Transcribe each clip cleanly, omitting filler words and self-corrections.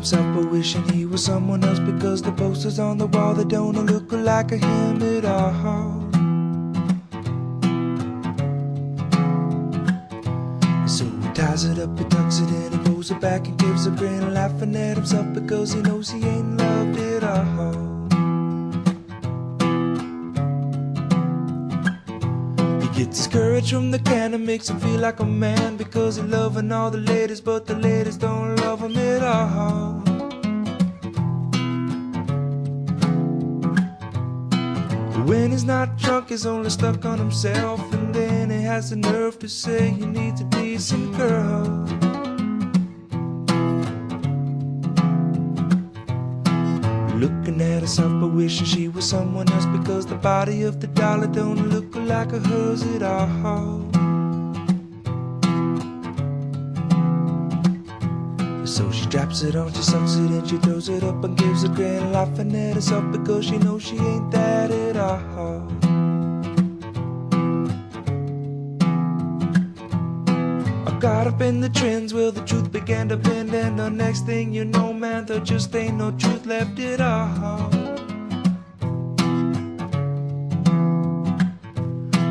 himself but wishing he was someone else, because the posters on the wall, they don't look like a him at all. So he ties it up, he tucks it in, he pulls it back and gives a grin, laughing at himself because he knows he ain't loved it all. Gets his courage from the can and makes him feel like a man, because he's loving all the ladies, but the ladies don't love him at all. When he's not drunk, he's only stuck on himself, and then he has the nerve to say he needs a decent girl. Looking at herself but wishing she was someone else, because the body of the dollar don't look like a hers at all. So she straps it on, she sucks it in, she throws it up and gives a grin, laughing at herself because she knows she ain't that at all. Caught up in the trends, well the truth began to bend, and the next thing you know, man, there just ain't no truth left at all.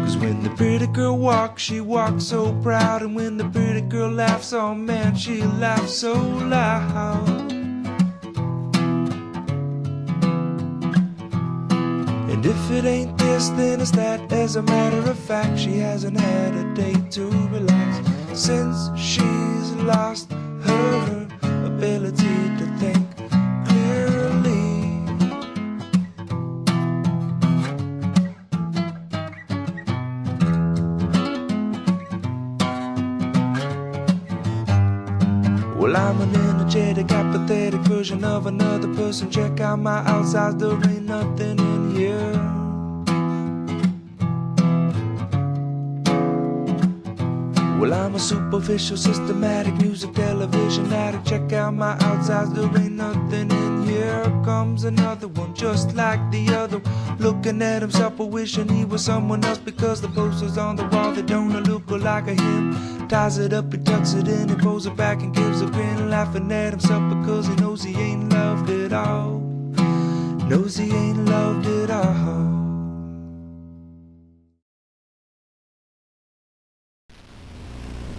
Cause when the pretty girl walks, she walks so proud, and when the pretty girl laughs, oh man, she laughs so loud. And if it ain't this, then it's that. As a matter of fact, she hasn't had a day to relax since she's lost her ability to think clearly. Well, I'm an energetic, apathetic version of another person. Check out my outsides, there ain't nothing in here. Well, I'm a superficial, systematic music television addict. Check out my outsides, there ain't nothing in here. Comes another one just like the other, looking at himself but wishing he was someone else, because the posters on the wall, they don't look like a him. Ties it up, he tucks it in, he pulls it back and gives a grin, laughing at himself because he knows he ain't loved it all. Knows he ain't loved it all.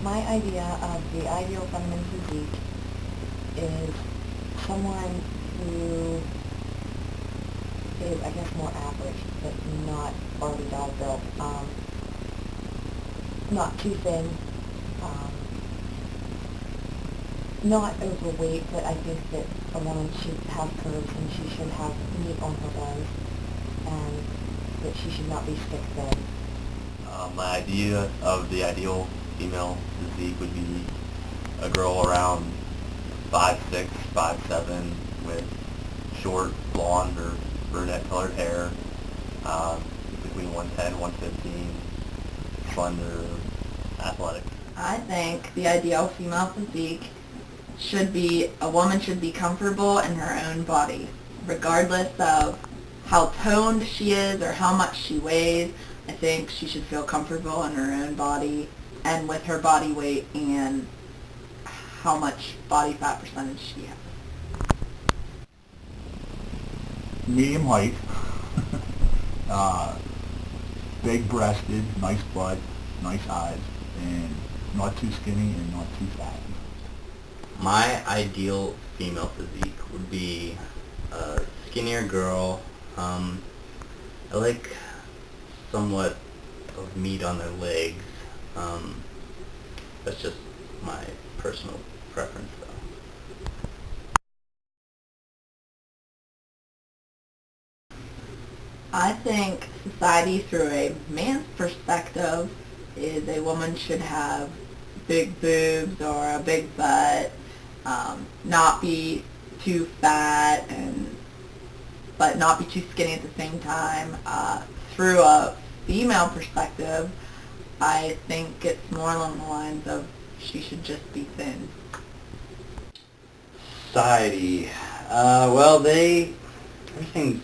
My idea of the ideal feminine physique is someone who is, I guess, more average, but not Barbie doll built. Not too thin, not overweight, but I think that a woman should have curves and she should have meat on her bones, and that she should not be stick thin. My idea of the ideal female physique would be a girl around 5'6", 5'7", with short, blonde or brunette-colored hair, between 110, 115, slender, athletic. I think the ideal female physique should be, a woman should be comfortable in her own body, regardless of how toned she is or how much she weighs. I think she should feel comfortable in her own body and with her body weight and how much body fat percentage she has. Medium height, big-breasted, nice butt, nice eyes, and not too skinny and not too fat. My ideal female physique would be a skinnier girl. I like somewhat of meat on their legs. That's just my personal preference, though. I think society, through a man's perspective, is a woman should have big boobs or a big butt, not be too fat, but not be too skinny at the same time. Through a female perspective, I think it's more along the lines of she should just be thin. Society, well, everything's,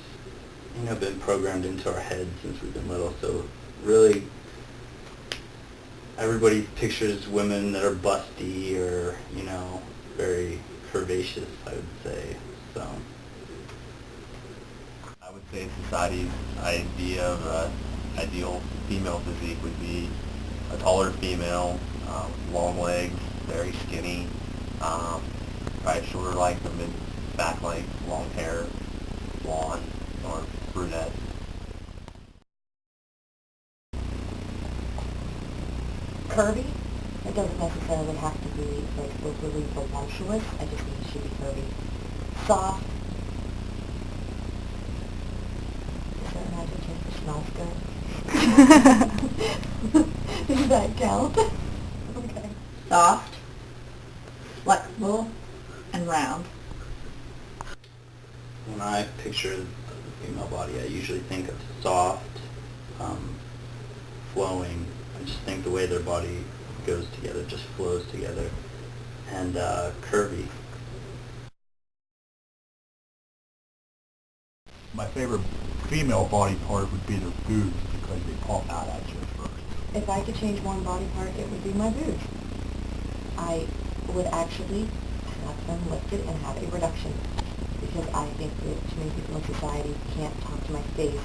been programmed into our heads since we've been little, so really everybody pictures women that are busty or, very curvaceous, I would say. So I would say society's idea of ideal female physique would be a taller female, long legs, very skinny, probably shorter like the mid-back length, long hair, blonde, or brunette. Curvy. It doesn't necessarily have to be like overly voluptuous. I just think it should be curvy. Soft. Is there an adjective that smells good? Does that count? Okay. Soft, flexible, and round. when I picture the female body, I usually think of soft, flowing. I just think the way their body goes together, just flows together, and curvy. My favorite female body part would be their boobs because they pop out at you first. If I could change one body part, it would be my boobs. I would actually have them lifted and have a reduction because I think that too many people in society can't talk to my face